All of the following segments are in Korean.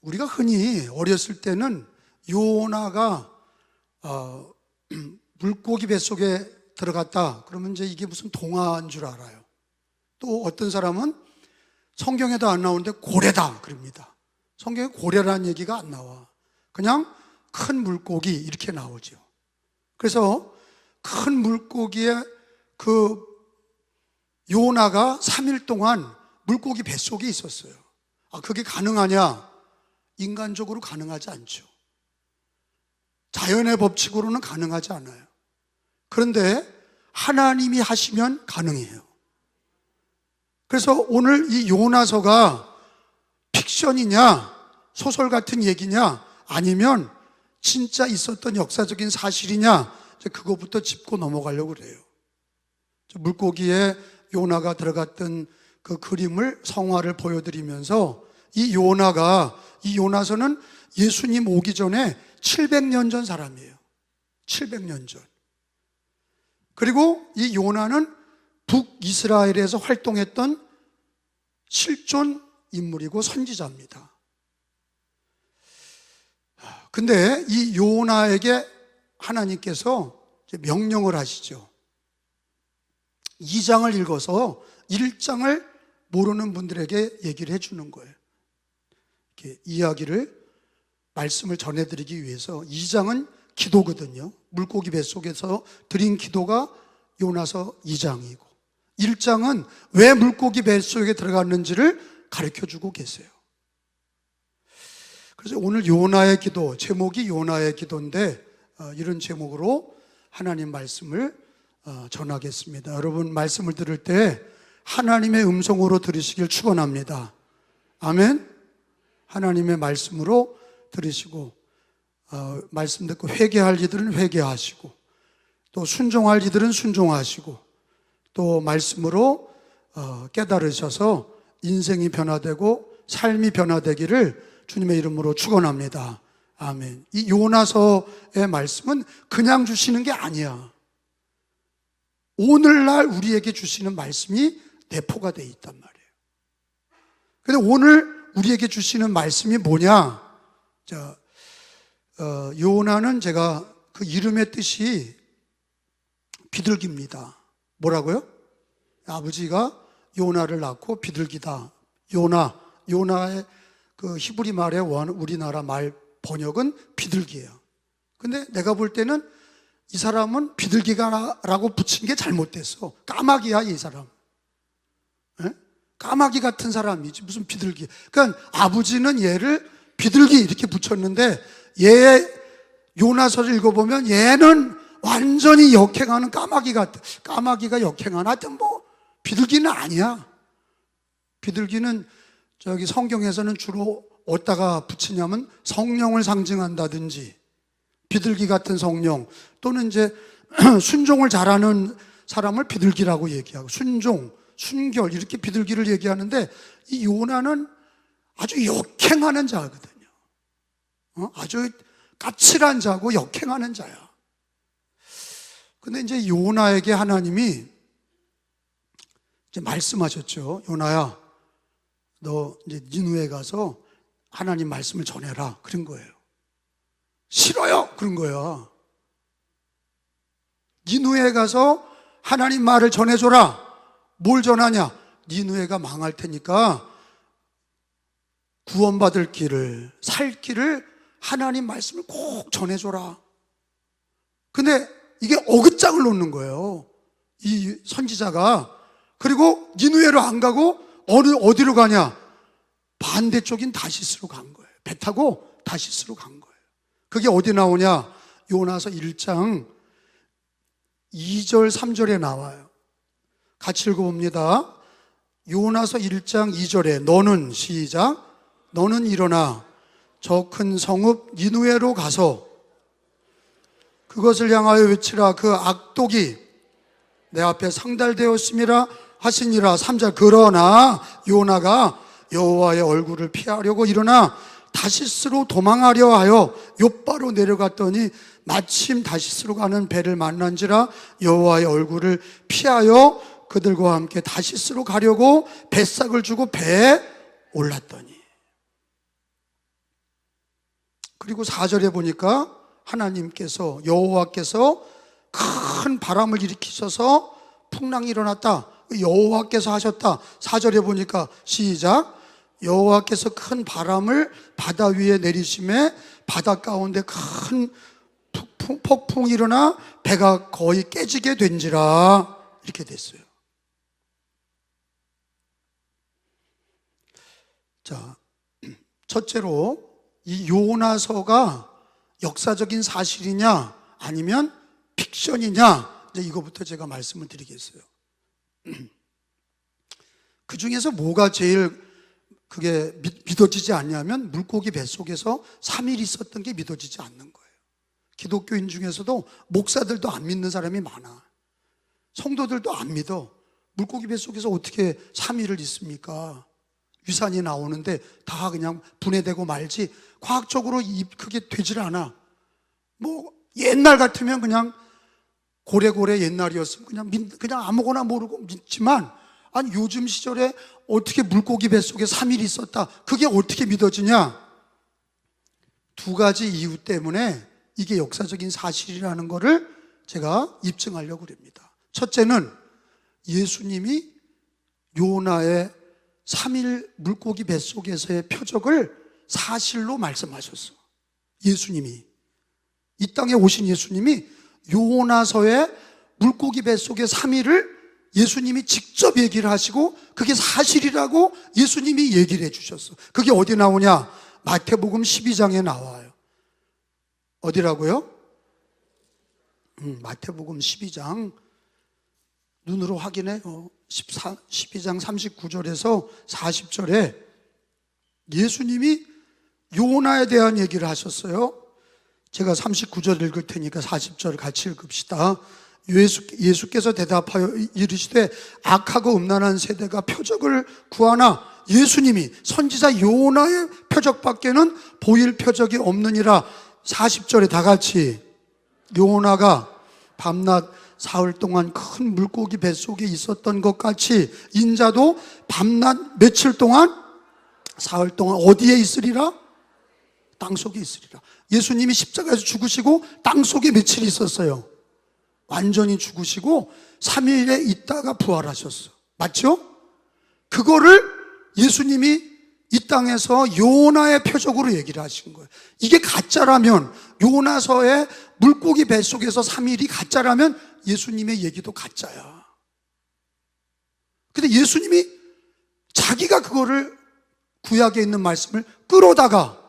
우리가 흔히 어렸을 때는 요나가 물고기 뱃속에 들어갔다 그러면 이제 이게 무슨 동화인 줄 알아요. 또 어떤 사람은 성경에도 안 나오는데 고래다 그럽니다. 성경에 고래라는 얘기가 안 나와. 그냥 큰 물고기 이렇게 나오죠. 그래서 큰 물고기에 그 요나가 3일 동안 물고기 뱃속에 있었어요. 그게 가능하냐? 인간적으로 가능하지 않죠. 자연의 법칙으로는 가능하지 않아요. 그런데 하나님이 하시면 가능해요. 그래서 오늘 이 요나서가 픽션이냐 소설 같은 얘기냐 아니면 진짜 있었던 역사적인 사실이냐 그거부터 짚고 넘어가려고 그래요. 물고기에 요나가 들어갔던 그 그림을 성화를 보여드리면서 이 요나서는 예수님 오기 전에 700년 전 사람이에요. 700년 전. 그리고 이 요나는 북이스라엘에서 활동했던 실존 인물이고 선지자입니다. 근데 이 요나에게 하나님께서 명령을 하시죠. 2장을 읽어서 1장을 모르는 분들에게 얘기를 해주는 거예요. 이렇게 이야기를 말씀을 전해드리기 위해서 2장은 기도거든요. 물고기 뱃속에서 드린 기도가 요나서 2장이고 1장은 왜 물고기 뱃속에 들어갔는지를 가르쳐주고 계세요. 그래서 오늘 요나의 기도, 제목이 요나의 기도인데 이런 제목으로 하나님 말씀을 전하겠습니다. 여러분 말씀을 들을 때 하나님의 음성으로 들으시길 축원합니다. 아멘. 하나님의 말씀으로 들으시고 말씀 듣고 회개할 이들은 회개하시고 또 순종할 이들은 순종하시고 또 말씀으로 깨달으셔서 인생이 변화되고 삶이 변화되기를 주님의 이름으로 축원합니다. 아멘. 이 요나서의 말씀은 그냥 주시는 게 아니야. 오늘날 우리에게 주시는 말씀이 내포가 되어 있단 말이에요. 근데 오늘 우리에게 주시는 말씀이 뭐냐? 자, 요나는 제가 그 이름의 뜻이 비둘기입니다. 뭐라고요? 아버지가 요나를 낳고 비둘기다. 요나의 그 히브리 말의 우리나라 말 번역은 비둘기예요. 근데 내가 볼 때는 이 사람은 비둘기가라고 붙인 게 잘못됐어. 까마귀야 이 사람. 에? 까마귀 같은 사람이지 무슨 비둘기. 그러니까 아버지는 얘를 비둘기 이렇게 붙였는데 요나서를 읽어보면 얘는 완전히 역행하는 까마귀 같아. 까마귀가 역행하나? 하여튼 뭐 비둘기는 아니야. 비둘기는 저기 성경에서는 주로 어디다가 붙이냐면 성령을 상징한다든지 비둘기 같은 성령 또는 이제 순종을 잘하는 사람을 비둘기라고 얘기하고 순결 이렇게 비둘기를 얘기하는데 이 요나는 아주 역행하는 자거든요. 아주 까칠한 자고 역행하는 자야. 근데 이제 요나에게 하나님이 이제 말씀하셨죠. 요나야, 너 이제 니느웨 가서 하나님 말씀을 전해라. 그런 거예요. 싫어요. 그런 거야. 니느웨 가서 하나님 말을 전해줘라. 뭘 전하냐? 니느웨가 망할 테니까 구원받을 길을, 살 길을 하나님 말씀을 꼭 전해줘라. 근데 이게 어긋장을 놓는 거예요. 이 선지자가. 그리고 니느웨로 안 가고 어디로 가냐? 반대쪽인 다시스로 간 거예요. 배 타고 다시스로 간 거예요. 그게 어디 나오냐? 요나서 1장 2절 3절에 나와요. 같이 읽어봅니다. 요나서 1장 2절에 너는 시작 너는 일어나 저 큰 성읍 니느웨로 가서 그것을 향하여 외치라. 그 악독이 내 앞에 상달되었음이라 하시니라. 3절 그러나 요나가 여호와의 얼굴을 피하려고 일어나 다시스로 도망하려 하여 욥바로 내려갔더니 마침 다시스로 가는 배를 만난지라 여호와의 얼굴을 피하여 그들과 함께 다시스로 가려고 뱃삭을 주고 배에 올랐더니. 그리고 4절에 보니까 하나님께서, 여호와께서 큰 바람을 일으키셔서 풍랑이 일어났다. 여호와께서 하셨다. 4절에 보니까 시작. 여호와께서 큰 바람을 바다 위에 내리심에 바다 가운데 큰 폭풍이 일어나 배가 거의 깨지게 된지라. 이렇게 됐어요. 자, 첫째로 이 요나서가 역사적인 사실이냐 아니면 픽션이냐, 이제 이거부터 제가 말씀을 드리겠어요. 그 중에서 뭐가 제일 그게 믿어지지 않냐면 물고기 뱃속에서 3일 있었던 게 믿어지지 않는 거예요. 기독교인 중에서도 목사들도 안 믿는 사람이 많아. 성도들도 안 믿어. 물고기 뱃속에서 어떻게 3일을 있습니까? 위산이 나오는데 다 그냥 분해되고 말지 과학적으로 그게 되질 않아. 뭐 옛날 같으면 그냥 고래고래 옛날이었으면 그냥 아무거나 모르고 믿지만, 아니 요즘 시절에 어떻게 물고기 뱃속에 3일 있었다, 그게 어떻게 믿어지냐? 두 가지 이유 때문에 이게 역사적인 사실이라는 것을 제가 입증하려고 합니다. 첫째는 예수님이 요나의 3일 물고기 뱃속에서의 표적을 사실로 말씀하셨어. 예수님이, 이 땅에 오신 예수님이 요나서의 물고기 뱃속의 3일을 예수님이 직접 얘기를 하시고 그게 사실이라고 예수님이 얘기를 해주셨어. 그게 어디 나오냐? 마태복음 12장에 나와요. 어디라고요? 마태복음 12장 눈으로 확인해. 12장 39절에서 40절에 예수님이 요나에 대한 얘기를 하셨어요. 제가 39절 읽을 테니까 40절 같이 읽읍시다. 예수께서 대답하여 이르시되 악하고 음란한 세대가 표적을 구하나 예수님이 선지자 요나의 표적밖에는 보일 표적이 없느니라. 40절에 다 같이, 요나가 밤낮 사흘 동안 큰 물고기 뱃속에 있었던 것 같이 인자도 밤낮 며칠 동안? 사흘 동안 어디에 있으리라? 땅속에 있으리라. 예수님이 십자가에서 죽으시고 땅속에 며칠 있었어요? 완전히 죽으시고 3일에 있다가 부활하셨어. 맞죠? 그거를 예수님이 이 땅에서 요나의 표적으로 얘기를 하신 거예요. 이게 가짜라면, 요나서의 물고기 뱃속에서 3일이 가짜라면 예수님의 얘기도 가짜야. 근데 예수님이 자기가 그거를 구약에 있는 말씀을 끌어다가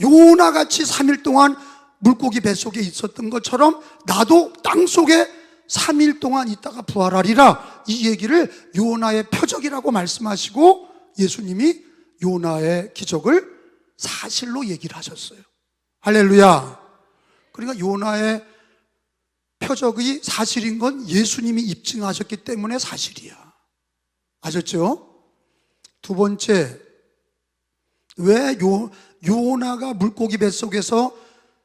요나같이 3일 동안 물고기 뱃속에 있었던 것처럼 나도 땅속에 3일 동안 있다가 부활하리라, 이 얘기를 요나의 표적이라고 말씀하시고 예수님이 요나의 기적을 사실로 얘기를 하셨어요. 할렐루야. 그러니까 요나의 표적이 사실인 건 예수님이 입증하셨기 때문에 사실이야. 아셨죠? 두 번째, 왜 요나가 물고기 뱃속에서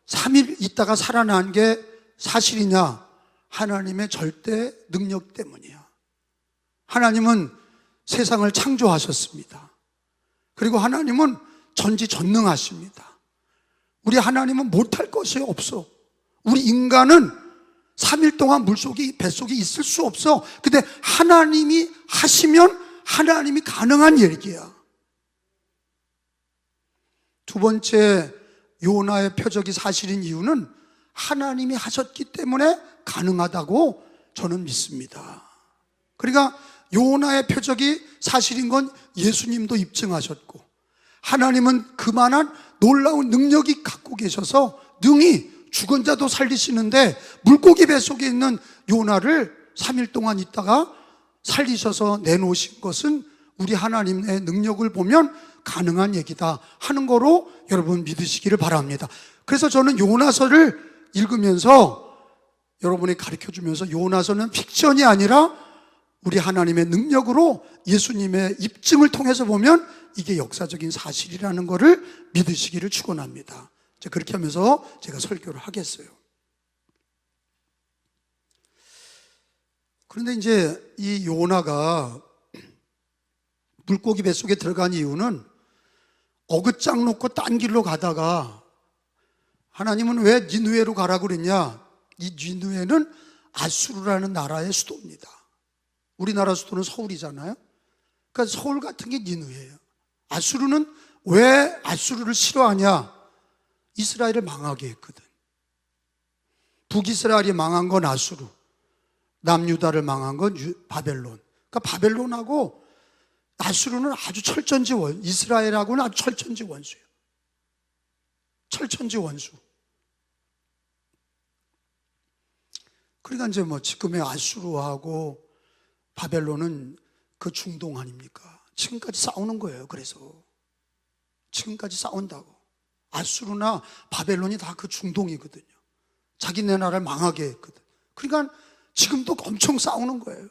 3일 있다가 살아난 게 사실이냐? 하나님의 절대 능력 때문이야. 하나님은 세상을 창조하셨습니다. 그리고 하나님은 전지전능하십니다. 우리 하나님은 못할 것이 없어. 우리 인간은 3일 동안 물속에, 뱃속에 있을 수 없어. 근데 하나님이 하시면 하나님이 가능한 얘기야. 두 번째, 요나의 표적이 사실인 이유는 하나님이 하셨기 때문에 가능하다고 저는 믿습니다. 그러니까 요나의 표적이 사실인 건 예수님도 입증하셨고, 하나님은 그만한 놀라운 능력이 갖고 계셔서 능히 죽은 자도 살리시는데 물고기 뱃속에 있는 요나를 3일 동안 있다가 살리셔서 내놓으신 것은 우리 하나님의 능력을 보면 가능한 얘기다 하는 거로 여러분 믿으시기를 바랍니다. 그래서 저는 요나서를 읽으면서 여러분이 가르쳐주면서 요나서는 픽션이 아니라 우리 하나님의 능력으로 예수님의 입증을 통해서 보면 이게 역사적인 사실이라는 것을 믿으시기를 축원합니다. 그렇게 하면서 제가 설교를 하겠어요. 그런데 이제 이 요나가 물고기 뱃속에 들어간 이유는 어긋장 놓고 딴 길로 가다가 하나님은 왜 니느웨로 가라고 그랬냐? 이 니느웨는 아수르라는 나라의 수도입니다. 우리나라 수도는 서울이잖아요. 그러니까 서울 같은 게 니느웨예요. 아수르는 왜 아수르를 싫어하냐? 이스라엘을 망하게 했거든. 북이스라엘이 망한 건 아수르, 남유다를 망한 건 바벨론. 그러니까 바벨론하고 아수르는 아주 철천지 원, 이스라엘하고는 아주 철천지 원수예요. 철천지 원수. 그러니까 이제 뭐 지금의 아수르하고 바벨론은 그 중동 아닙니까? 지금까지 싸우는 거예요. 그래서 지금까지 싸운다고. 아수르나 바벨론이 다 그 중동이거든요. 자기네 나라를 망하게 했거든. 그러니까 지금도 엄청 싸우는 거예요.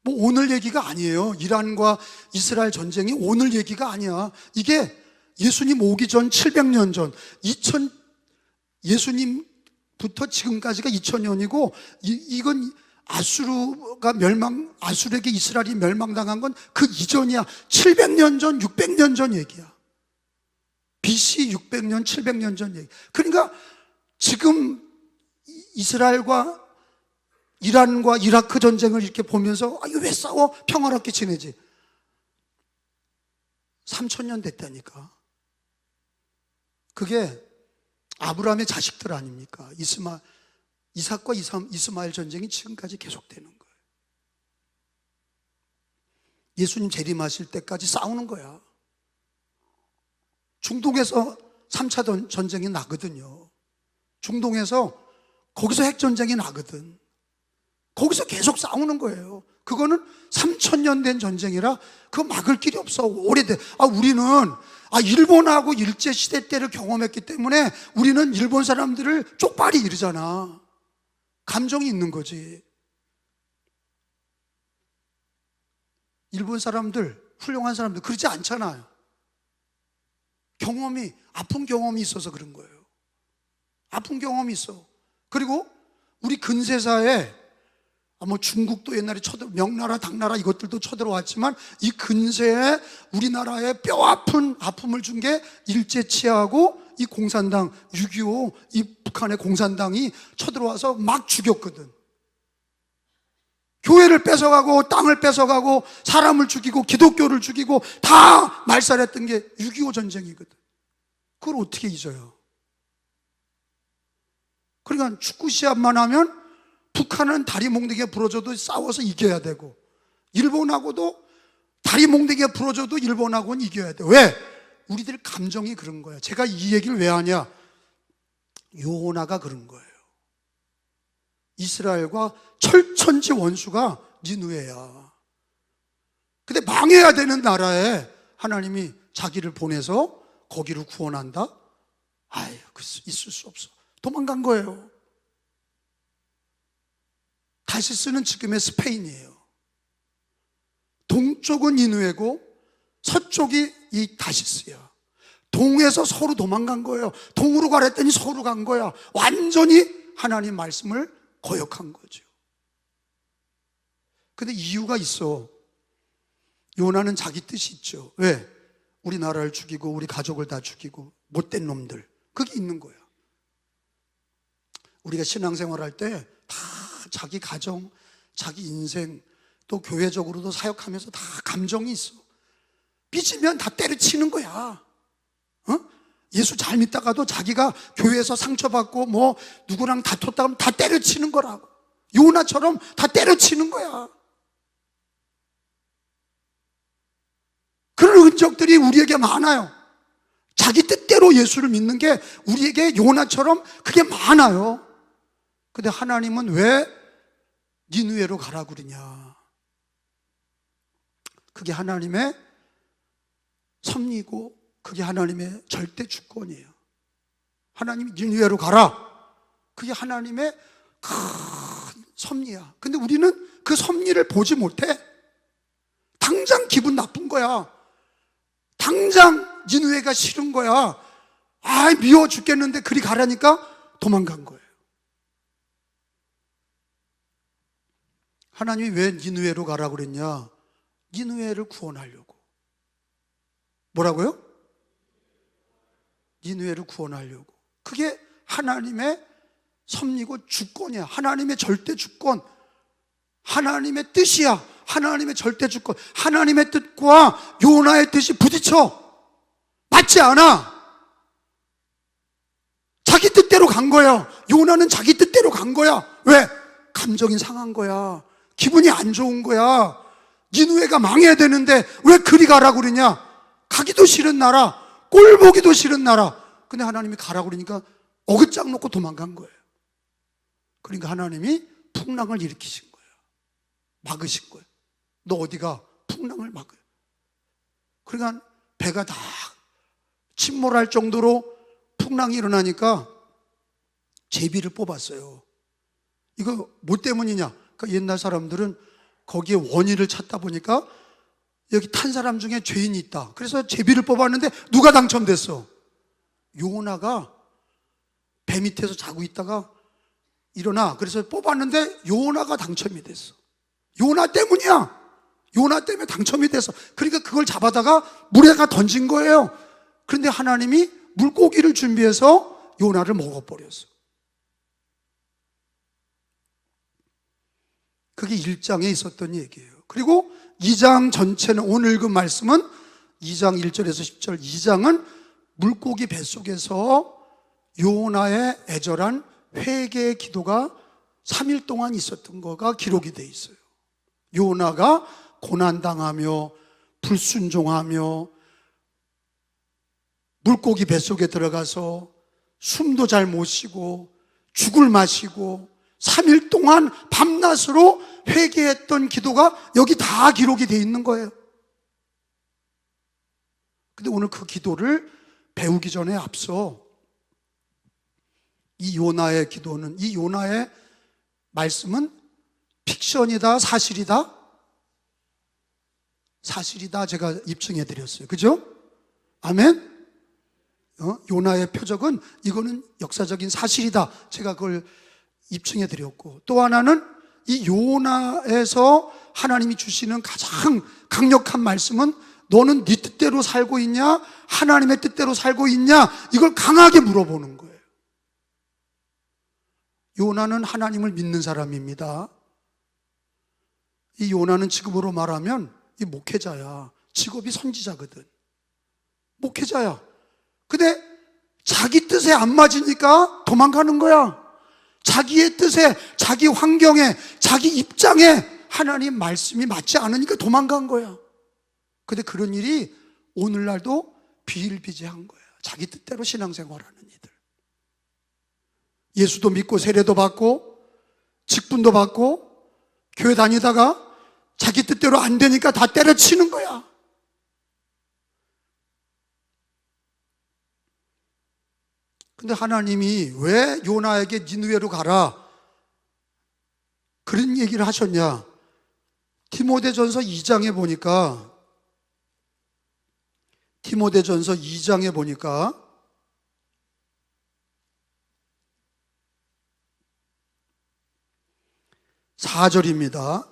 뭐 오늘 얘기가 아니에요. 이란과 이스라엘 전쟁이 오늘 얘기가 아니야. 이게 예수님 오기 전 700년 전 예수님부터 지금까지가 2000년이고 이건 아수르에게 이스라엘이 멸망당한 건 그 이전이야. 700년 전, 600년 전 얘기야. BC 600년, 700년 전 얘기. 그러니까 지금 이스라엘과 이란과 이라크 전쟁을 이렇게 보면서 이거 왜 싸워? 평화롭게 지내지. 3000년 됐다니까. 그게 아브라함의 자식들 아닙니까? 이삭과 이스마엘 전쟁이 지금까지 계속되는 거예요. 예수님 재림하실 때까지 싸우는 거야. 중동에서 3차 전쟁이 나거든요. 중동에서 거기서 핵전쟁이 나거든. 거기서 계속 싸우는 거예요. 그거는 3000년 된 전쟁이라 그거 막을 길이 없어. 오래돼. 우리는 일본하고 일제시대 때를 경험했기 때문에 우리는 일본 사람들을 쪽발이 이르잖아. 감정이 있는 거지. 일본 사람들, 훌륭한 사람들 그러지 않잖아요. 아픈 경험이 있어서 그런 거예요. 아픈 경험이 있어. 그리고 우리 근세사에 중국도 옛날에 명나라, 당나라 이것들도 쳐들어왔지만 이 근세에 우리나라에 뼈아픈 아픔을 준 게 일제치하고 이 공산당 6.25 이 북한의 공산당이 쳐들어와서 막 죽였거든. 교회를 뺏어가고 땅을 뺏어가고 사람을 죽이고 기독교를 죽이고 다 말살했던 게 6.25 전쟁이거든. 그걸 어떻게 잊어요? 그러니까 축구 시합만 하면 북한은 다리 몽둥이가 부러져도 싸워서 이겨야 되고 일본하고도 다리 몽둥이가 부러져도 일본하고는 이겨야 돼. 왜? 우리들 감정이 그런 거야. 제가 이 얘기를 왜 하냐? 요나가 그런 거예요. 이스라엘과 철천지 원수가 니느웨야. 근데 망해야 되는 나라에 하나님이 자기를 보내서 거기를 구원한다? 있을 수 없어. 도망간 거예요. 다시스는 지금의 스페인이에요. 동쪽은 니느웨고 서쪽이 이 다시스야. 동에서 서로 도망간 거예요. 동으로 가랬더니 서로 간 거야. 완전히 하나님 말씀을 거역한 거죠. 근데 이유가 있어. 요나는 자기 뜻이 있죠. 왜? 우리나라를 죽이고 우리 가족을 다 죽이고 못된 놈들. 그게 있는 거야. 우리가 신앙생활 할 때 다 자기 가정, 자기 인생, 또 교회적으로도 사역하면서 다 감정이 있어. 삐지면 다 때려치는 거야. 예수 잘 믿다가도 자기가 교회에서 상처받고 누구랑 다퉜다 하면 다 때려치는 거라고. 요나처럼 다 때려치는 거야. 그런 흔적들이 우리에게 많아요. 자기 뜻대로 예수를 믿는 게 우리에게 요나처럼 그게 많아요. 근데 하나님은 왜 니느웨로 가라고 그러냐? 그게 하나님의 섭리고 그게 하나님의 절대 주권이에요. 하나님이 니느웨로 가라. 그게 하나님의 큰 섭리야. 근데 우리는 그 섭리를 보지 못해. 당장 기분 나쁜 거야. 당장 니느웨가 싫은 거야. 미워 죽겠는데 그리 가라니까 도망간 거예요. 하나님이 왜 니느웨로 가라고 그랬냐? 니느웨를 구원하려고. 뭐라고요? 니느웨를 구원하려고. 그게 하나님의 섭리고 주권이야. 하나님의 절대 주권, 하나님의 뜻이야. 하나님의 절대 주권. 하나님의 뜻과 요나의 뜻이 부딪혀. 맞지 않아. 자기 뜻대로 간 거야. 요나는 자기 뜻대로 간 거야. 왜? 감정이 상한 거야. 기분이 안 좋은 거야. 니느웨가 망해야 되는데 왜 그리 가라고 그러냐. 가기도 싫은 나라, 꼴 보기도 싫은 나라. 근데 하나님이 가라고 그러니까 어긋장 놓고 도망간 거예요. 그러니까 하나님이 풍랑을 일으키신 거예요. 막으신 거예요. 너 어디가? 풍랑을 막아요. 그러니까 배가 다 침몰할 정도로 풍랑이 일어나니까 제비를 뽑았어요. 이거 뭐 때문이냐? 그러니까 옛날 사람들은 거기에 원인을 찾다 보니까 여기 탄 사람 중에 죄인이 있다. 그래서 제비를 뽑았는데 누가 당첨됐어? 요나가 배 밑에서 자고 있다가 일어나. 그래서 뽑았는데 요나가 당첨이 됐어. 요나 때문이야. 요나 때문에 당첨이 됐어. 그러니까 그걸 잡아다가 물에가 던진 거예요. 그런데 하나님이 물고기를 준비해서 요나를 먹어버렸어. 그게 1장에 있었던 얘기예요. 그리고 2장 전체는, 오늘 읽은 말씀은 2장 1절에서 10절, 2장은 물고기 뱃속에서 요나의 애절한 회개의 기도가 3일 동안 있었던 거가 기록이 돼 있어요. 요나가 고난당하며 불순종하며 물고기 뱃속에 들어가서 숨도 잘 못 쉬고 죽을 마시고 3일 동안 밤낮으로 회개했던 기도가 여기 다 기록이 돼 있는 거예요. 근데 오늘 그 기도를 배우기 전에 앞서 이 요나의 기도는, 이 요나의 말씀은 픽션이다, 사실이다? 사실이다. 제가 입증해 드렸어요. 그죠? 아멘? 요나의 표적은 이거는 역사적인 사실이다. 제가 그걸 입증해 드렸고, 또 하나는 이 요나에서 하나님이 주시는 가장 강력한 말씀은 너는 네 뜻대로 살고 있냐? 하나님의 뜻대로 살고 있냐? 이걸 강하게 물어보는 거예요. 요나는 하나님을 믿는 사람입니다. 이 요나는 지금으로 말하면 이 목회자야. 직업이 선지자거든. 목회자야. 근데 자기 뜻에 안 맞으니까 도망가는 거야. 자기의 뜻에, 자기 환경에, 자기 입장에 하나님 말씀이 맞지 않으니까 도망간 거야. 근데 그런 일이 오늘날도 비일비재한 거야. 자기 뜻대로 신앙생활하는 이들. 예수도 믿고 세례도 받고 직분도 받고 교회 다니다가 자기 뜻대로 안 되니까 다 때려치는 거야. 근데 하나님이 왜 요나에게 니느웨로 가라 그런 얘기를 하셨냐? 디모데전서 2장에 보니까, 디모데전서 2장에 보니까 4절입니다.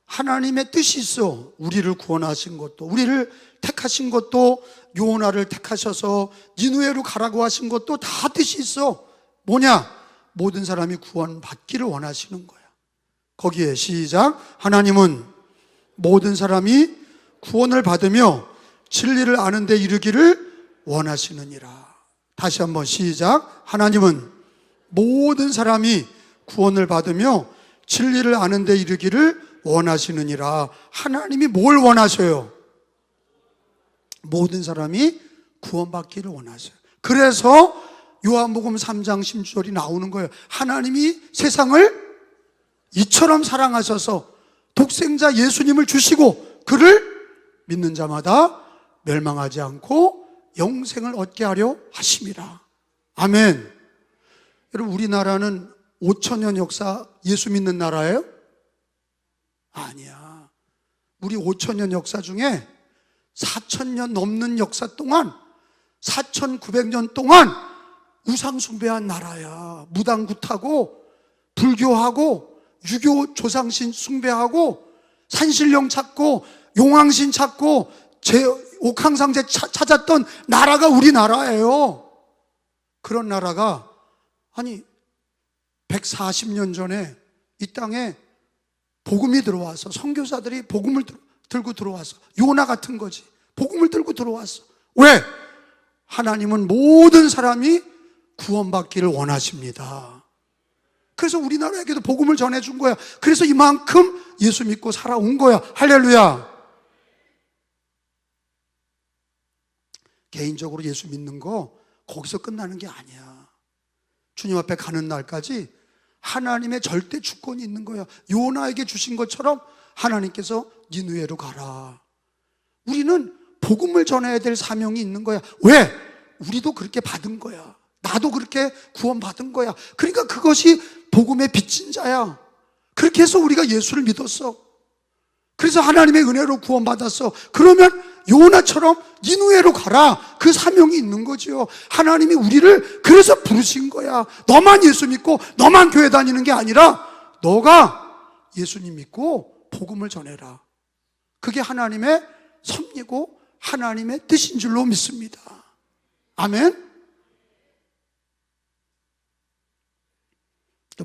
하나님의 뜻이 있어. 우리를 구원하신 것도, 우리를 택하신 것도, 요나를 택하셔서 니느웨로 가라고 하신 것도 다 뜻이 있어. 뭐냐? 모든 사람이 구원받기를 원하시는 거야. 거기에 시작. 하나님은 모든 사람이 구원을 받으며 진리를 아는 데 이르기를 원하시느니라. 다시 한번 시작. 하나님은 모든 사람이 구원을 받으며 진리를 아는 데 이르기를 원하시느니라. 하나님이 뭘 원하셔요? 모든 사람이 구원받기를 원하셔요. 그래서 요한복음 3장 16절이 나오는 거예요. 하나님이 세상을 이처럼 사랑하셔서 독생자 예수님을 주시고 그를 믿는 자마다 멸망하지 않고 영생을 얻게 하려 하심이라. 아멘. 여러분, 우리나라는 5,000년 역사 예수 믿는 나라예요? 아니야. 우리 5,000년 역사 중에 4,000년 넘는 역사 동안, 4,900년 동안 우상 숭배한 나라야. 무당굿하고 불교하고 유교 조상신 숭배하고 산신령 찾고 용왕신 찾고 옥황상제 찾았던 나라가 우리나라예요. 그런 나라가 아니 140년 전에 이 땅에 복음이 들어와서 선교사들이 복음을 들고 들어와서 요나 같은 거지. 복음을 들고 들어왔어. 왜? 하나님은 모든 사람이 구원받기를 원하십니다. 그래서 우리나라에게도 복음을 전해준 거야. 그래서 이만큼 예수 믿고 살아온 거야. 할렐루야. 개인적으로 예수 믿는 거 거기서 끝나는 게 아니야. 주님 앞에 가는 날까지 하나님의 절대 주권이 있는 거야. 요나에게 주신 것처럼 하나님께서 니느웨로 가라. 우리는 복음을 전해야 될 사명이 있는 거야. 왜? 우리도 그렇게 받은 거야. 나도 그렇게 구원받은 거야. 그러니까 그것이 복음의 빚진 자야. 그렇게 해서 우리가 예수를 믿었어. 그래서 하나님의 은혜로 구원받았어. 그러면 요나처럼 니느웨로 가라. 그 사명이 있는 거죠. 하나님이 우리를 그래서 부르신 거야. 너만 예수 믿고 너만 교회 다니는 게 아니라 너가 예수님 믿고 복음을 전해라. 그게 하나님의 섭리고 하나님의 뜻인 줄로 믿습니다. 아멘.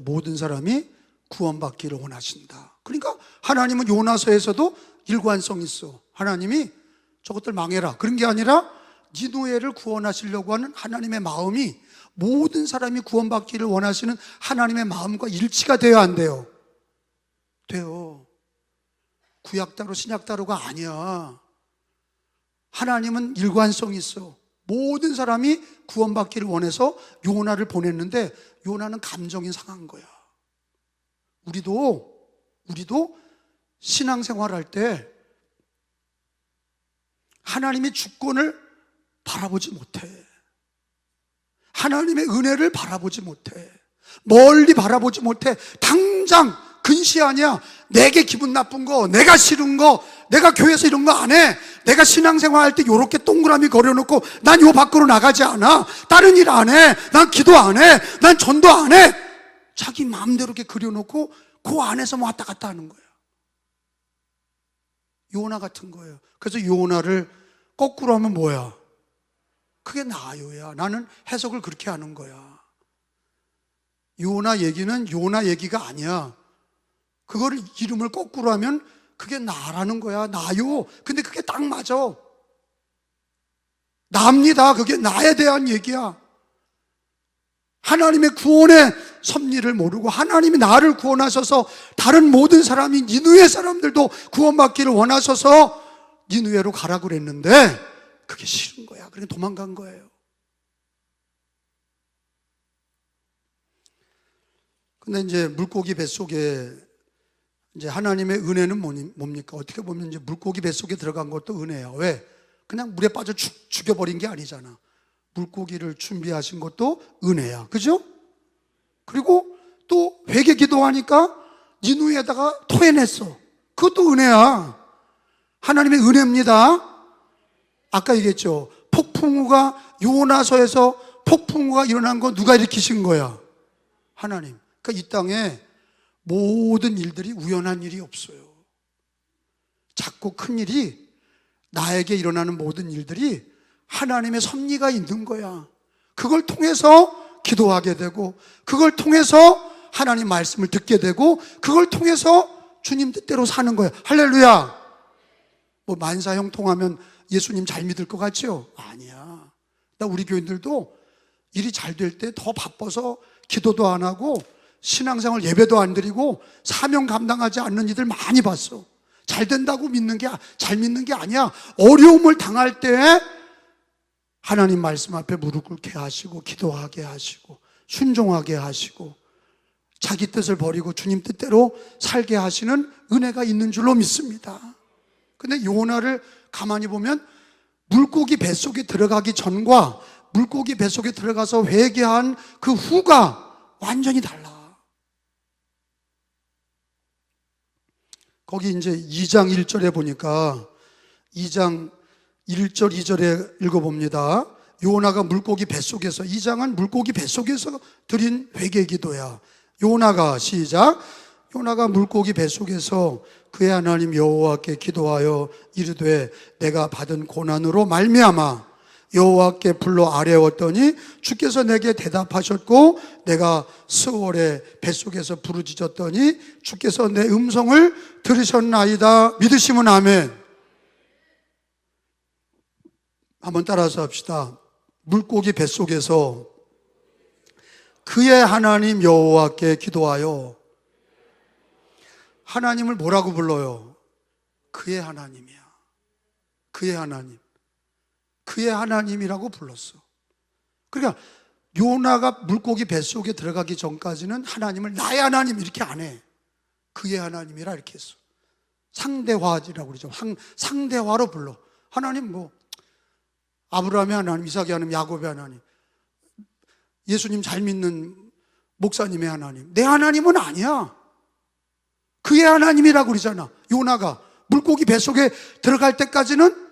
모든 사람이 구원받기를 원하신다. 그러니까 하나님은 요나서에서도 일관성 있어. 하나님이 저것들 망해라 그런 게 아니라 니느웨를 구원하시려고 하는 하나님의 마음이 모든 사람이 구원받기를 원하시는 하나님의 마음과 일치가 돼야 안 돼요? 돼요. 구약따로 신약따로가 아니야. 하나님은 일관성이 있어. 모든 사람이 구원받기를 원해서 요나를 보냈는데 요나는 감정이 상한 거야. 우리도 신앙생활할 때 하나님의 주권을 바라보지 못해. 하나님의 은혜를 바라보지 못해. 멀리 바라보지 못해. 당장 근시하냐? 내게 기분 나쁜 거, 내가 싫은 거, 내가 교회에서 이런 거 안 해. 내가 신앙생활 할 때 요렇게 동그라미 그려놓고 난 요 밖으로 나가지 않아. 다른 일 안 해. 난 기도 안 해. 난 전도 안 해. 자기 마음대로 이렇게 그려놓고 그 안에서 왔다 갔다 하는 거야. 요나 같은 거예요. 그래서 요나를 거꾸로 하면 뭐야? 그게 나요야. 나는 해석을 그렇게 하는 거야. 요나 얘기는 요나 얘기가 아니야. 그거를 이름을 거꾸로 하면 그게 나라는 거야. 나요. 근데 그게 딱 맞아. 나입니다. 그게 나에 대한 얘기야. 하나님의 구원의 섭리를 모르고 하나님이 나를 구원하셔서 다른 모든 사람이 니느웨 사람들도 구원받기를 원하셔서 니느웨로 가라고 그랬는데 그게 싫은 거야. 그러니까 도망간 거예요. 근데 이제 물고기 뱃속에 이제 하나님의 은혜는 뭡니까? 어떻게 보면 이제 물고기 뱃속에 들어간 것도 은혜야. 왜? 그냥 물에 빠져 죽여버린 게 아니잖아. 물고기를 준비하신 것도 은혜야. 그죠? 그리고 또 회개 기도하니까 니느웨에다가 토해냈어. 그것도 은혜야. 하나님의 은혜입니다. 아까 얘기했죠. 폭풍우가 요나서에서 폭풍우가 일어난 거 누가 일으키신 거야? 하나님. 그러니까 이 땅에 모든 일들이 우연한 일이 없어요. 작고 큰 일이 나에게 일어나는 모든 일들이 하나님의 섭리가 있는 거야. 그걸 통해서 기도하게 되고 그걸 통해서 하나님 말씀을 듣게 되고 그걸 통해서 주님 뜻대로 사는 거야. 할렐루야. 뭐 만사형통하면 예수님 잘 믿을 것 같죠? 아니야. 나 우리 교인들도 일이 잘 될 때 더 바빠서 기도도 안 하고 신앙생활 예배도 안 드리고 사명 감당하지 않는 이들 많이 봤어. 잘 된다고 잘 믿는 게 아니야. 어려움을 당할 때 하나님 말씀 앞에 무릎 꿇게 하시고 기도하게 하시고 순종하게 하시고 자기 뜻을 버리고 주님 뜻대로 살게 하시는 은혜가 있는 줄로 믿습니다. 근데 요나를 가만히 보면 물고기 뱃속에 들어가기 전과 물고기 뱃속에 들어가서 회개한 그 후가 완전히 달라. 거기 이제 2장 1절에 보니까 2장 1절 2절에 읽어봅니다. 요나가 물고기 뱃속에서 2장은 물고기 뱃속에서 드린 회개기도야. 요나가 시작. 요나가 물고기 뱃속에서 그의 하나님 여호와께 기도하여 이르되 내가 받은 고난으로 말미암아 여호와께 불러 아뢰었더니 주께서 내게 대답하셨고 내가 스월의 뱃속에서 부르짖었더니 주께서 내 음성을 들으셨나이다. 믿으시면 아멘. 한번 따라서 합시다. 물고기 뱃속에서 그의 하나님 여호와께 기도하여. 하나님을 뭐라고 불러요? 그의 하나님이야. 그의 하나님. 그의 하나님이라고 불렀어. 그러니까 요나가 물고기 뱃속에 들어가기 전까지는 하나님을 나의 하나님 이렇게 안 해. 그의 하나님이라 이렇게 했어. 상대화라고 그러죠. 상대화로 불러. 하나님 뭐 아브라함의 하나님, 이삭의 하나님, 야곱의 하나님, 예수님 잘 믿는 목사님의 하나님, 내 하나님은 아니야. 그의 하나님이라고 그러잖아. 요나가 물고기 뱃속에 들어갈 때까지는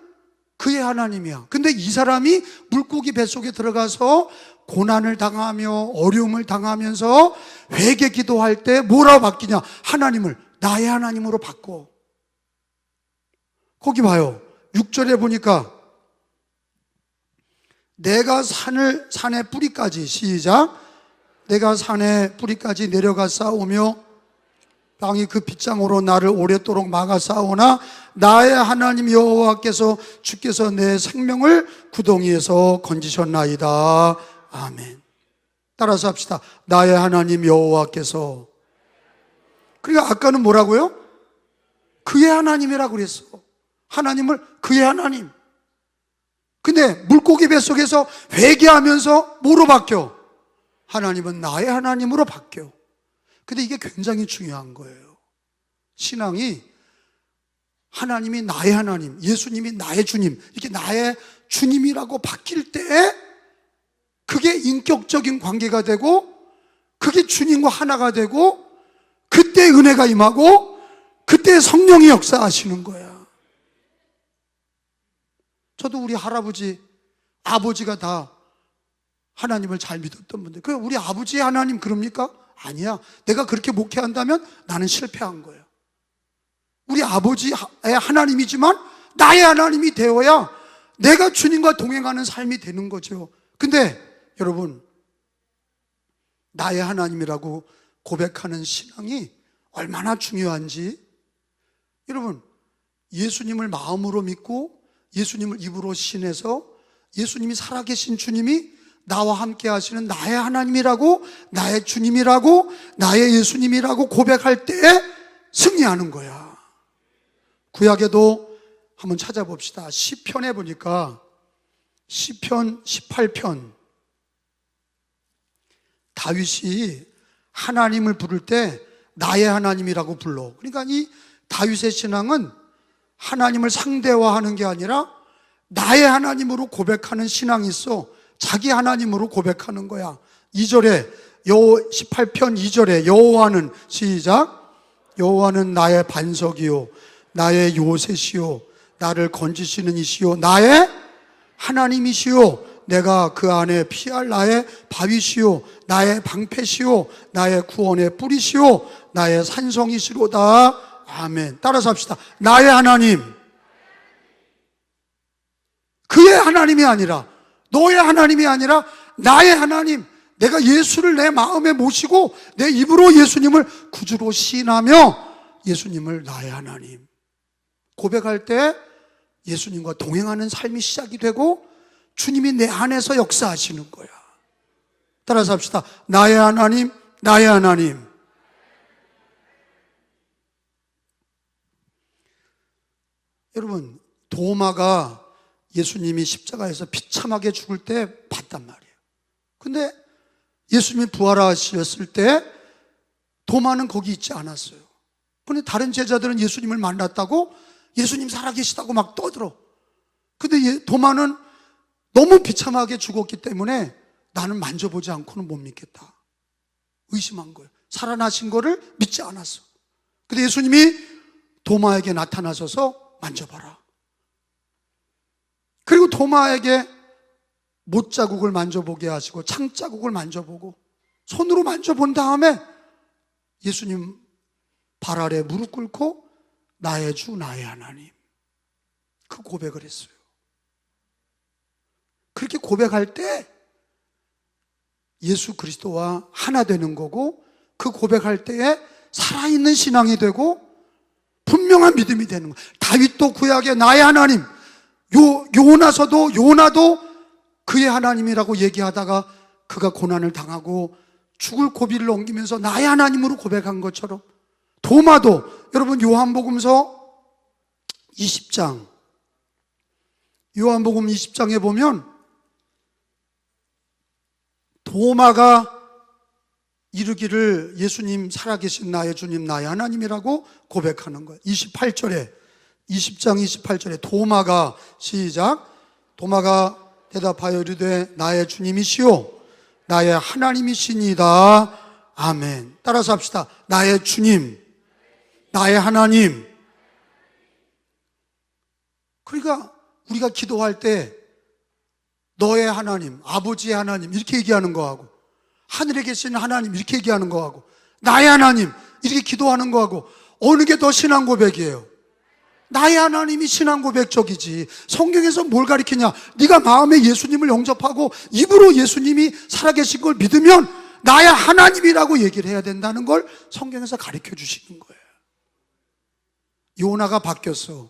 그의 하나님이야. 근데 이 사람이 물고기 뱃속에 들어가서 고난을 당하며 어려움을 당하면서 회개 기도할 때 뭐라고 바뀌냐? 하나님을 나의 하나님으로 바꿔. 거기 봐요. 6절에 보니까 내가 산의 뿌리까지, 시작, 내가 산의 뿌리까지 내려가 싸우며 땅이 그 빗장으로 나를 오랫도록 막아 싸우나 나의 하나님 여호와께서 주께서 내 생명을 구덩이에서 건지셨나이다. 아멘. 따라서 합시다. 나의 하나님 여호와께서. 그러니까 아까는 뭐라고요? 그의 하나님이라고 그랬어. 하나님을 그의 하나님. 근데 물고기 뱃속에서 회개하면서 뭐로 바뀌어? 하나님은 나의 하나님으로 바뀌어. 근데 이게 굉장히 중요한 거예요. 신앙이 하나님이 나의 하나님, 예수님이 나의 주님, 이렇게 나의 주님이라고 바뀔 때 그게 인격적인 관계가 되고 그게 주님과 하나가 되고 그때 은혜가 임하고 그때 성령이 역사하시는 거야. 저도 우리 할아버지, 아버지가 다 하나님을 잘 믿었던 분들. 그 우리 아버지의 하나님 그럽니까? 아니야. 내가 그렇게 목회한다면 나는 실패한 거예요. 우리 아버지의 하나님이지만 나의 하나님이 되어야 내가 주님과 동행하는 삶이 되는 거죠. 근데 여러분, 나의 하나님이라고 고백하는 신앙이 얼마나 중요한지, 여러분, 예수님을 마음으로 믿고 예수님을 입으로 신해서 예수님이 살아계신 주님이 나와 함께 하시는 나의 하나님이라고, 나의 주님이라고, 나의 예수님이라고 고백할 때 승리하는 거야. 구약에도 한번 찾아봅시다. 시편에 보니까 시편 18편 다윗이 하나님을 부를 때 나의 하나님이라고 불러. 그러니까 이 다윗의 신앙은 하나님을 상대화하는 게 아니라 나의 하나님으로 고백하는 신앙이 있어. 자기 하나님으로 고백하는 거야. 2절에 18편 2절에 여호와는, 시작, 여호와는 나의 반석이요 나의 요새시요 나를 건지시는 이시요 나의 하나님이시요 내가 그 안에 피할 나의 바위시요 나의 방패시요 나의 구원의 뿌리시요 나의 산성이시로다. 아멘. 따라서 합시다. 나의 하나님. 그의 하나님이 아니라, 너의 하나님이 아니라 나의 하나님. 내가 예수를 내 마음에 모시고 내 입으로 예수님을 구주로 시인하며 예수님을 나의 하나님 고백할 때 예수님과 동행하는 삶이 시작이 되고 주님이 내 안에서 역사하시는 거야. 따라서 합시다. 나의 하나님, 나의 하나님. 여러분, 도마가 예수님이 십자가에서 비참하게 죽을 때 봤단 말이에요. 근데 예수님이 부활하셨을 때 도마는 거기 있지 않았어요. 근데 다른 제자들은 예수님을 만났다고, 예수님 살아계시다고 막 떠들어. 근데 도마는 너무 비참하게 죽었기 때문에 나는 만져보지 않고는 못 믿겠다. 의심한 거예요. 살아나신 거를 믿지 않았어. 근데 예수님이 도마에게 나타나셔서 만져봐라. 그리고 도마에게 못자국을 만져보게 하시고 창자국을 만져보고 손으로 만져본 다음에 예수님 발 아래 무릎 꿇고 나의 주 나의 하나님 그 고백을 했어요. 그렇게 고백할 때 예수 그리스도와 하나 되는 거고, 그 고백할 때에 살아있는 신앙이 되고 분명한 믿음이 되는 거예요. 다윗도 구약의 나의 하나님, 요나도 그의 하나님이라고 얘기하다가 그가 고난을 당하고 죽을 고비를 넘기면서 나의 하나님으로 고백한 것처럼, 도마도 여러분 요한복음 20장에 보면 도마가 이르기를 예수님 살아계신 나의 주님 나의 하나님이라고 고백하는 거예요. 20장 28절에 도마가, 시작, 도마가 대답하여 이르되 나의 주님이시오 나의 하나님이시니이다. 아멘. 따라서 합시다. 나의 주님, 나의 하나님. 그러니까 우리가 기도할 때 너의 하나님, 아버지의 하나님 이렇게 얘기하는 거하고, 하늘에 계신 하나님 이렇게 얘기하는 거하고, 나의 하나님 이렇게 기도하는 거하고, 어느 게 더 신앙 고백이에요? 나의 하나님이 신앙 고백적이지. 성경에서 뭘 가르치냐? 네가 마음에 예수님을 영접하고 입으로 예수님이 살아계신 걸 믿으면 나의 하나님이라고 얘기를 해야 된다는 걸 성경에서 가르쳐 주시는 거예요. 요나가 바뀌었어.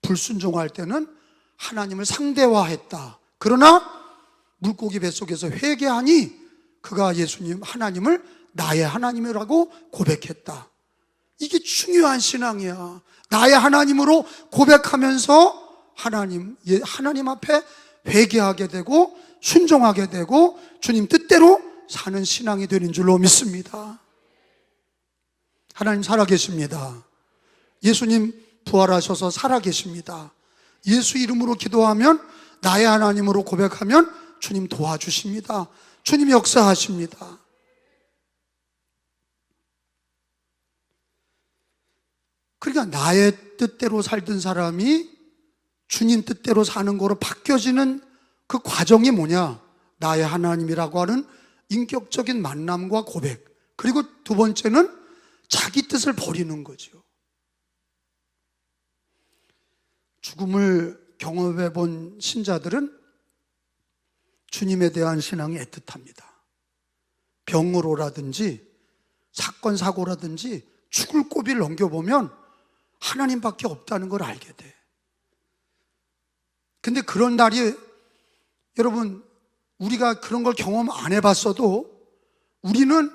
불순종할 때는 하나님을 상대화했다. 그러나 물고기 뱃속에서 회개하니 그가 예수님 하나님을 나의 하나님이라고 고백했다. 이게 중요한 신앙이야. 나의 하나님으로 고백하면서 하나님 앞에 회개하게 되고 순종하게 되고 주님 뜻대로 사는 신앙이 되는 줄로 믿습니다. 하나님 살아계십니다. 예수님 부활하셔서 살아계십니다. 예수 이름으로 기도하면, 나의 하나님으로 고백하면 주님 도와주십니다. 주님 역사하십니다. 그러니까 나의 뜻대로 살던 사람이 주님 뜻대로 사는 거로 바뀌어지는 그 과정이 뭐냐? 나의 하나님이라고 하는 인격적인 만남과 고백. 그리고 두 번째는 자기 뜻을 버리는 거죠. 죽음을 경험해 본 신자들은 주님에 대한 신앙이 애틋합니다. 병으로라든지 사건 사고라든지 죽을 고비를 넘겨보면 하나님밖에 없다는 걸 알게 돼. 근데 그런 날이, 여러분, 우리가 그런 걸 경험 안 해봤어도 우리는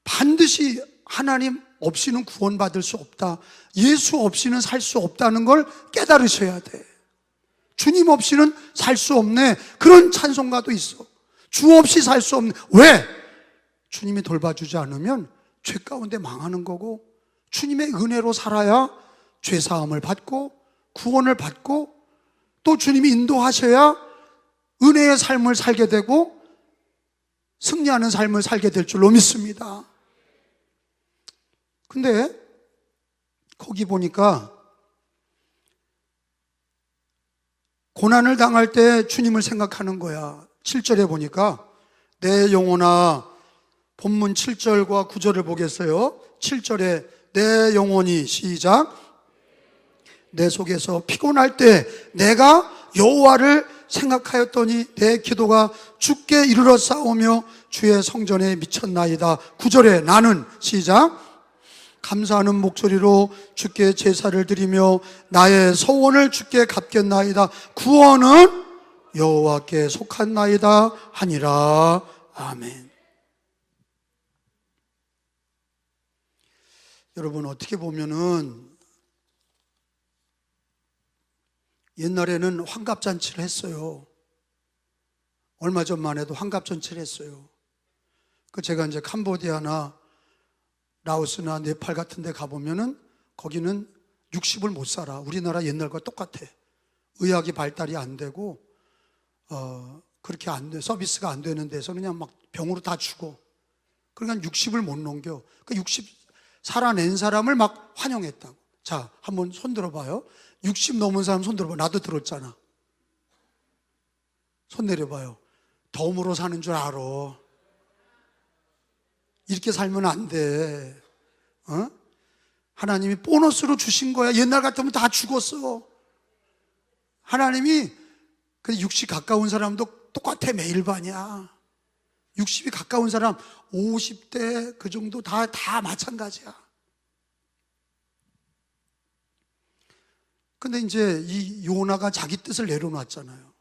반드시 하나님 없이는 구원받을 수 없다, 예수 없이는 살 수 없다는 걸 깨달으셔야 돼. 주님 없이는 살 수 없네, 그런 찬송가도 있어. 주 없이 살 수 없네. 왜? 주님이 돌봐주지 않으면 죄 가운데 망하는 거고, 주님의 은혜로 살아야 죄사함을 받고 구원을 받고, 또 주님이 인도하셔야 은혜의 삶을 살게 되고 승리하는 삶을 살게 될 줄로 믿습니다. 근데 거기 보니까 고난을 당할 때 주님을 생각하는 거야. 7절에 보니까 내 영혼아, 본문 7절과 9절을 보겠어요. 7절에 내 영혼이, 시작, 내 속에서 피곤할 때 내가 여호와를 생각하였더니 내 기도가 주께 이르러 싸우며 주의 성전에 미쳤나이다. 9절에 나는, 시작, 감사하는 목소리로 주께 제사를 드리며 나의 서원을 주께 갚겠나이다. 구원은 여호와께 속한나이다 하니라. 아멘. 여러분, 어떻게 보면은 옛날에는 환갑잔치를 했어요. 얼마 전만 해도 환갑잔치를 했어요. 제가 이제 캄보디아나 라오스나 네팔 같은 데 가보면은 거기는 60을 못 살아. 우리나라 옛날과 똑같아. 의학이 발달이 안 되고 그렇게 안 돼, 서비스가 안 되는 데서 그냥 막 병으로 다 죽어. 그러니까 60을 못 넘겨. 그 60 살아낸 사람을 막 환영했다고. 자, 한번 손 들어봐요. 60 넘은 사람 손 들어봐. 나도 들었잖아. 손 내려봐요. 덤으로 사는 줄 알아. 이렇게 살면 안 돼. 하나님이 보너스로 주신 거야. 옛날 같으면 다 죽었어. 하나님이 근데 60 가까운 사람도 똑같아. 매일 반이야. 60이 가까운 사람 50대 그 정도 다 마찬가지야. 근데 이제 이 요나가 자기 뜻을 내려놨잖아요.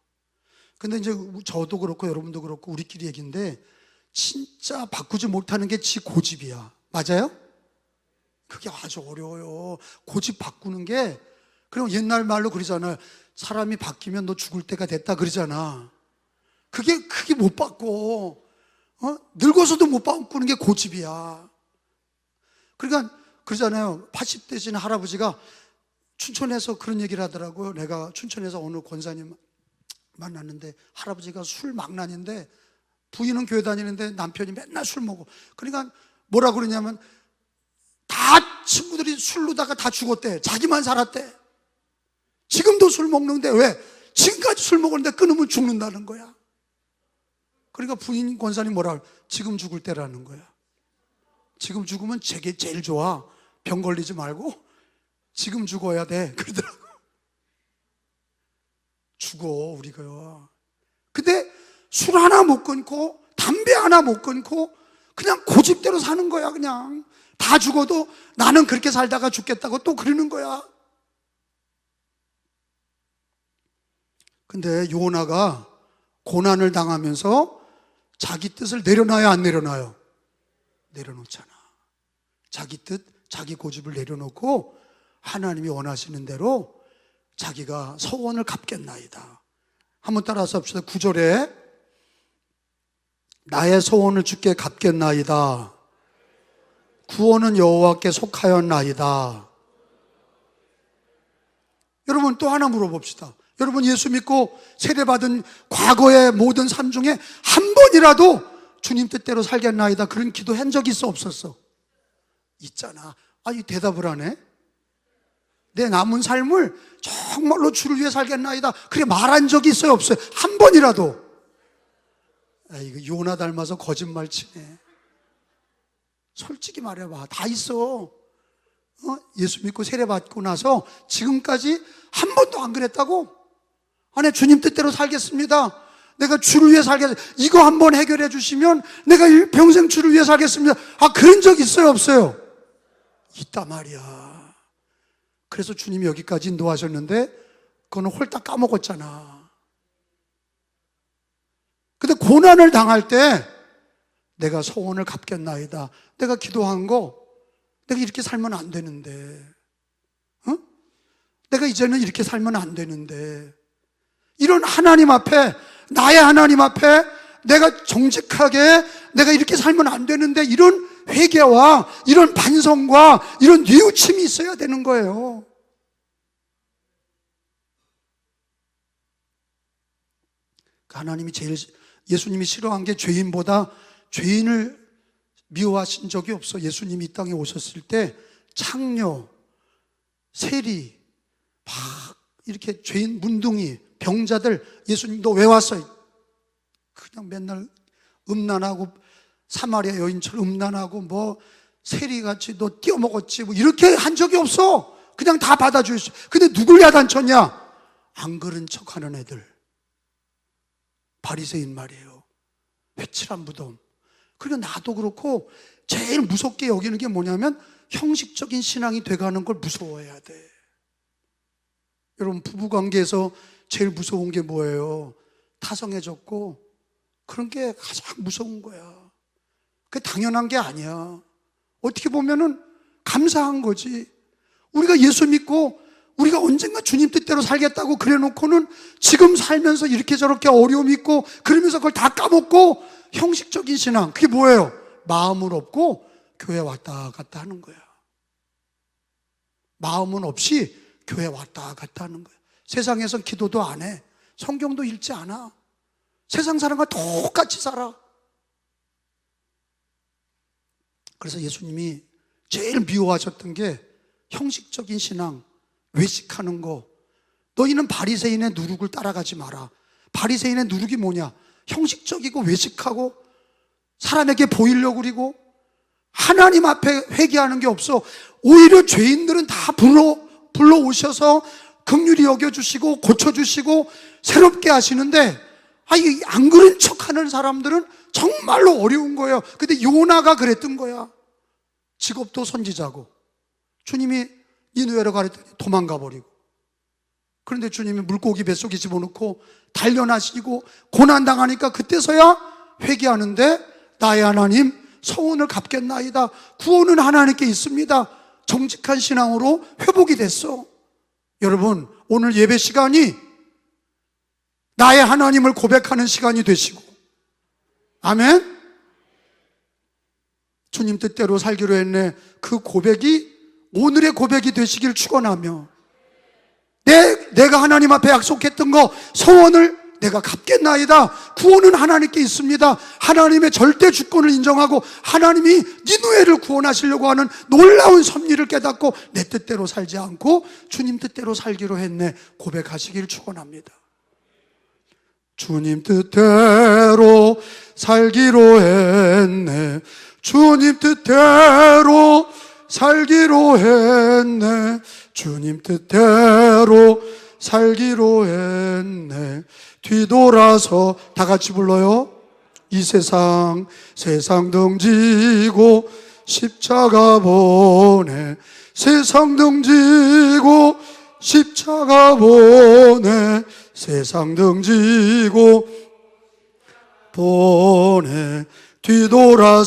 근데 이제 저도 그렇고 여러분도 그렇고 우리끼리 얘기인데 진짜 바꾸지 못하는 게 지 고집이야. 맞아요? 그게 아주 어려워요. 고집 바꾸는 게. 그리고 옛날 말로 그러잖아요. 사람이 바뀌면 너 죽을 때가 됐다 그러잖아. 그게 못 바꿔. 늙어서도 못 바꾸는 게 고집이야. 그러니까 그러잖아요. 80대신 할아버지가 춘천에서 그런 얘기를 하더라고요. 내가 춘천에서 어느 권사님 만났는데 할아버지가 술 망난인데 부인은 교회 다니는데 남편이 맨날 술 먹어. 그러니까 뭐라 그러냐면 다 친구들이 술로다가 다 죽었대. 자기만 살았대. 지금도 술 먹는데 왜? 지금까지 술 먹었는데 끊으면 죽는다는 거야. 그러니까 부인 권사님 뭐라 그래? 지금 죽을 때라는 거야. 지금 죽으면 제일 좋아. 병 걸리지 말고 지금 죽어야 돼. 그러더라고. 죽어 우리가. 근데 술 하나 못 끊고 담배 하나 못 끊고 그냥 고집대로 사는 거야. 그냥 다 죽어도 나는 그렇게 살다가 죽겠다고 또 그러는 거야. 근데 요나가 고난을 당하면서 자기 뜻을 내려놔요, 안 내려놔요? 내려놓잖아. 자기 뜻, 자기 고집을 내려놓고 하나님이 원하시는 대로 자기가 서원을 갚겠나이다. 한번 따라서 합시다. 9절에 나의 서원을 주께 갚겠나이다. 구원은 여호와께 속하였나이다. 여러분 또 하나 물어봅시다. 여러분 예수 믿고 세례받은 과거의 모든 삶 중에 한 번이라도 주님 뜻대로 살겠나이다 그런 기도 한 적이 있어 없었어? 있잖아. 이 대답을 하네. 내 남은 삶을 정말로 주를 위해 살겠나이다 그래 말한 적이 있어요 없어요? 한 번이라도. 이거 요나 닮아서 거짓말 치네. 솔직히 말해봐. 다 있어. 예수 믿고 세례받고 나서 지금까지 한 번도 안 그랬다고? 아니 주님 뜻대로 살겠습니다. 내가 주를 위해 살겠습니다. 이거 한번 해결해 주시면 내가 평생 주를 위해 살겠습니다. 그런 적 있어요 없어요? 있단 말이야. 그래서 주님이 여기까지 인도하셨는데 그거는 홀딱 까먹었잖아. 근데 고난을 당할 때 내가 소원을 갚겠나이다. 내가 기도한 거 내가 이렇게 살면 안 되는데, 내가 이제는 이렇게 살면 안 되는데, 이런 하나님 앞에, 나의 하나님 앞에 내가 정직하게 내가 이렇게 살면 안 되는데 이런 회개와 이런 반성과 이런 뉘우침이 있어야 되는 거예요. 하나님이 예수님이 싫어한 게 죄인보다 죄인을 미워하신 적이 없어. 예수님이 이 땅에 오셨을 때 창녀, 세리, 막 이렇게 죄인, 문둥이, 병자들 예수님 너 왜 왔어? 그냥 맨날 음란하고 사마리아 여인처럼 음란하고 뭐 세리같이 너 띄어먹었지 뭐 이렇게 한 적이 없어. 그냥 다 받아주셨어. 근데 누굴 야단쳤냐? 안 그런 척하는 애들, 바리새인 말이에요. 회칠한 무덤. 그러니까 나도 그렇고 제일 무섭게 여기는 게 뭐냐면 형식적인 신앙이 돼가는 걸 무서워해야 돼. 여러분 부부관계에서 제일 무서운 게 뭐예요? 타성해졌고 그런 게 가장 무서운 거야. 그게 당연한 게 아니야. 어떻게 보면은 감사한 거지. 우리가 예수 믿고 우리가 언젠가 주님 뜻대로 살겠다고 그래놓고는 지금 살면서 이렇게 저렇게 어려움이 있고 그러면서 그걸 다 까먹고 형식적인 신앙, 그게 뭐예요? 마음을 없고 교회 왔다 갔다 하는 거야. 마음은 없이 교회 왔다 갔다 하는 거야. 세상에선 기도도 안 해. 성경도 읽지 않아. 세상 사람과 똑같이 살아. 그래서 예수님이 제일 미워하셨던 게 형식적인 신앙, 외식하는 거. 너희는 바리새인의 누룩을 따라가지 마라. 바리새인의 누룩이 뭐냐? 형식적이고 외식하고 사람에게 보이려고 그리고 하나님 앞에 회개하는 게 없어. 오히려 죄인들은 다 불러오셔서 긍휼히 여겨주시고 고쳐주시고 새롭게 하시는데, 이 안 그런 척하는 사람들은 정말로 어려운 거예요. 근데 요나가 그랬던 거야. 직업도 선지자고 주님이 니느웨로 가랬더니 도망가 버리고, 그런데 주님이 물고기 뱃속에 집어넣고 단련하시고 고난당하니까 그때서야 회개하는데, 나의 하나님 서원을 갚겠나이다, 구원은 하나님께 있습니다, 정직한 신앙으로 회복이 됐어. 여러분, 오늘 예배 시간이 나의 하나님을 고백하는 시간이 되시고, 아멘. 주님 뜻대로 살기로 했네, 그 고백이 오늘의 고백이 되시길 축원하며, 내가 하나님 앞에 약속했던 거 서원을 내가 갚겠나이다, 구원은 하나님께 있습니다, 하나님의 절대 주권을 인정하고 하나님이 니느웨를 구원하시려고 하는 놀라운 섭리를 깨닫고 내 뜻대로 살지 않고 주님 뜻대로 살기로 했네 고백하시길 축원합니다. 주님 뜻대로 살기로 했네, 주님 뜻대로 살기로 했네, 주님 뜻대로 살기로 했네. 뒤돌아서 다 같이 불러요. 이 세상 등지고 십자가 보내, 세상 등지고 십자가 보내, 세상 등지고 보내, 뒤돌아서지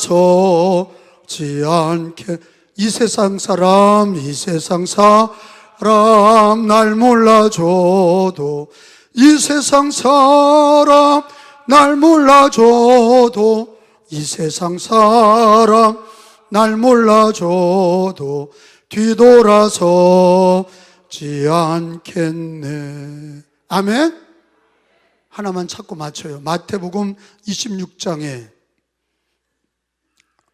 않게. 이 세상 사람 날 몰라줘도, 이 세상 사람 날 몰라줘도, 이 세상 사람 날 몰라줘도 뒤돌아서지 않겠네. 아멘. 하나만 찾고 맞춰요. 마태복음 26장에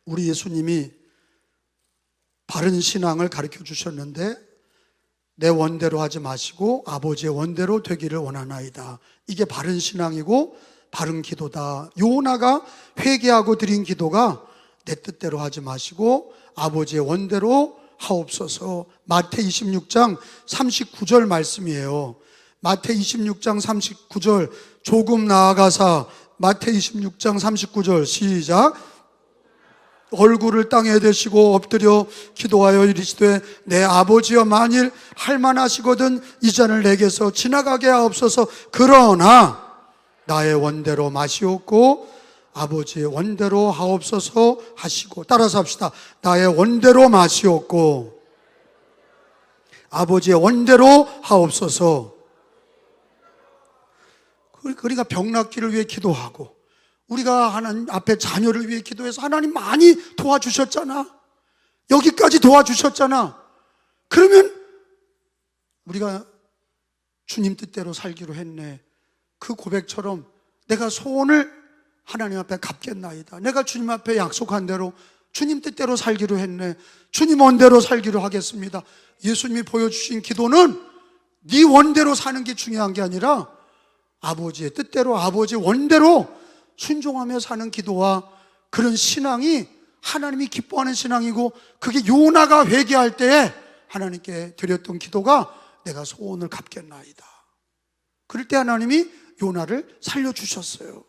우리 예수님이 바른 신앙을 가르쳐 주셨는데, 내 원대로 하지 마시고 아버지의 원대로 되기를 원하나이다. 이게 바른 신앙이고 바른 기도다. 요나가 회개하고 드린 기도가 내 뜻대로 하지 마시고 아버지의 원대로 하옵소서. 마태 26장 39절 말씀이에요. 마태 26장 39절 조금 나아가사, 마태 26장 39절 시작. 얼굴을 땅에 대시고 엎드려 기도하여 이르시되, 내 아버지여 만일 할만하시거든 이 잔을 내게서 지나가게 하옵소서. 그러나 나의 원대로 마시옵고 아버지의 원대로 하옵소서 하시고, 따라서 합시다. 나의 원대로 마시옵고 아버지의 원대로 하옵소서. 그러니까 병 낫기를 위해 기도하고, 우리가 하나님 앞에 자녀를 위해 기도해서 하나님 많이 도와주셨잖아, 여기까지 도와주셨잖아. 그러면 우리가 주님 뜻대로 살기로 했네, 그 고백처럼 내가 소원을 하나님 앞에 갚겠나이다, 내가 주님 앞에 약속한 대로 주님 뜻대로 살기로 했네, 주님 원대로 살기로 하겠습니다. 예수님이 보여주신 기도는 네 원대로 사는 게 중요한 게 아니라 아버지의 뜻대로 아버지의 원대로 순종하며 사는 기도와 그런 신앙이 하나님이 기뻐하는 신앙이고, 그게 요나가 회개할 때에 하나님께 드렸던 기도가 내가 소원을 갚겠나이다. 그럴 때 하나님이 요나를 살려주셨어요.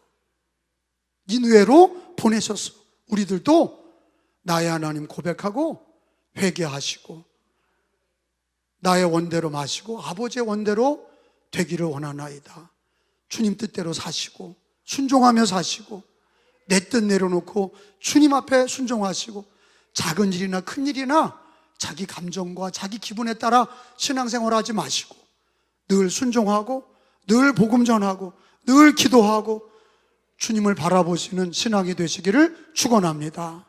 니느웨로 보내셨어. 우리들도 나의 하나님 고백하고 회개하시고 나의 원대로 마시고 아버지의 원대로 되기를 원하나이다. 주님 뜻대로 사시고 순종하며 사시고 내 뜻 내려놓고 주님 앞에 순종하시고, 작은 일이나 큰 일이나 자기 감정과 자기 기분에 따라 신앙생활하지 마시고 늘 순종하고 늘 복음 전하고 늘 기도하고 주님을 바라보시는 신앙이 되시기를 축원합니다.